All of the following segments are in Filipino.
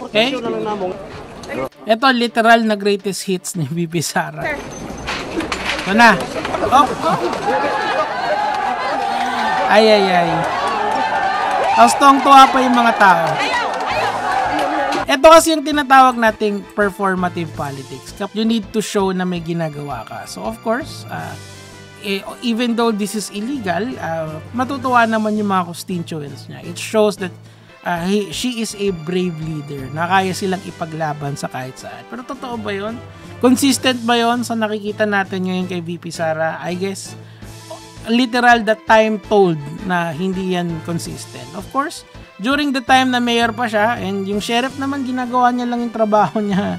Okay? Ito literal na greatest hits ni VP Sara. Ito na. Oh. Ay. Tapos tuwang-tuwa pa yung mga tao. Ito kasi yung tinatawag nating performative politics. You need to show na may ginagawa ka. So of course, even though this is illegal, matutuwa naman yung mga constituents niya. It shows that she is a brave leader na kaya silang ipaglaban sa kahit saan. Pero totoo ba yun? Consistent ba yun sa nakikita natin ngayon kay VP Sara? I guess, literal the time told na hindi yan consistent. Of course, during the time na mayor pa siya, and yung sheriff naman ginagawa niya lang yung trabaho niya,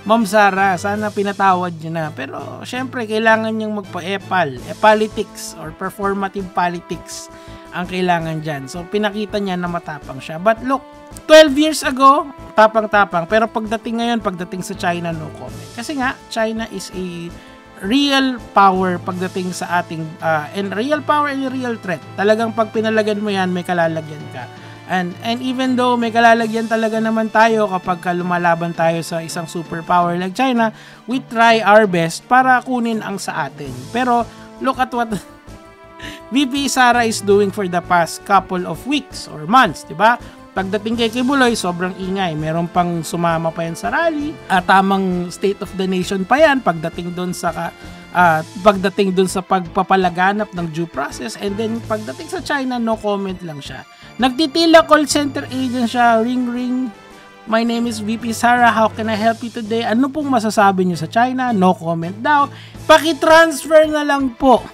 Ma'am Sara, sana pinatawad niya na. Pero syempre, kailangan niyang magpa-epal. Politics or performative politics ang kailangan dyan. So, pinakita niya na matapang siya. But look, 12 years ago, tapang-tapang. Pero pagdating sa China, no comment. Kasi nga, China is a real power pagdating sa ating, and real power and real threat. Talagang pag pinalagan mo yan, may kalalagyan ka. And even though may kalalagyan talaga naman tayo kapag lumalaban tayo sa isang superpower like China, we try our best para kunin ang sa atin. Pero look at what VP Sara is doing for the past couple of weeks or months, di ba? Pagdating kay Kibuloy, sobrang ingay. Meron pang sumama pa yan sa rally. Tamang state of the nation pa yan pagdating doon sa pagpapalaganap ng due process. And then pagdating sa China, no comment lang siya. Nagtitila call center agent siya, ring ring. My name is VP Sara, how can I help you today? Ano pong masasabi niyo sa China? No comment daw. Paki-transfer na lang po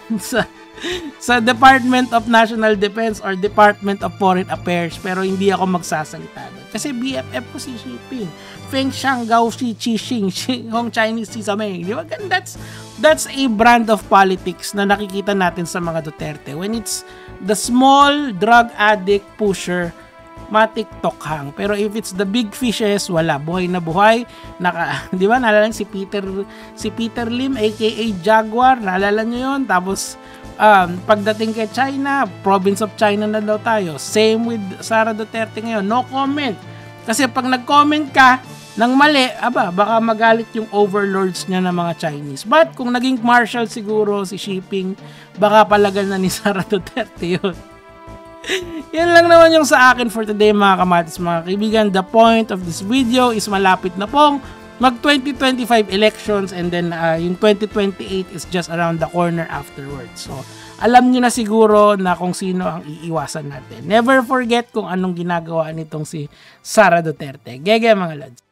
sa Department of National Defense or Department of Foreign Affairs, pero hindi ako magsasalita doon. Kasi BFF ko si Xi Jinping. Feng Shang Gao Shi Qi Xing Hong Chinese si Samay. Di ba? That's a brand of politics na nakikita natin sa mga Duterte. When it's the small drug addict pusher, ma-TikTok hang. Pero if it's the big fishes, wala. Buhay na buhay. Di ba? Naalala si Peter Lim, aka Jaguar. Naalala nyo yun? Tapos, pagdating kay China, province of China na daw tayo. Same with Sara Duterte ngayon. No comment. Kasi pag nag-comment ka ng mali, baka magalit yung overlords niya ng mga Chinese. But kung naging marshal siguro si Xi Jinping, baka palagal na ni Sara Duterte yun. Yan lang naman yung sa akin for today mga kamatis, mga kaibigan. The point of this video is malapit na pong mag 2025 elections, and then yung 2028 is just around the corner afterwards. So, alam nyo na siguro na kung sino ang iiwasan natin. Never forget kung anong ginagawa nitong si Sara Duterte. Gege mga lads.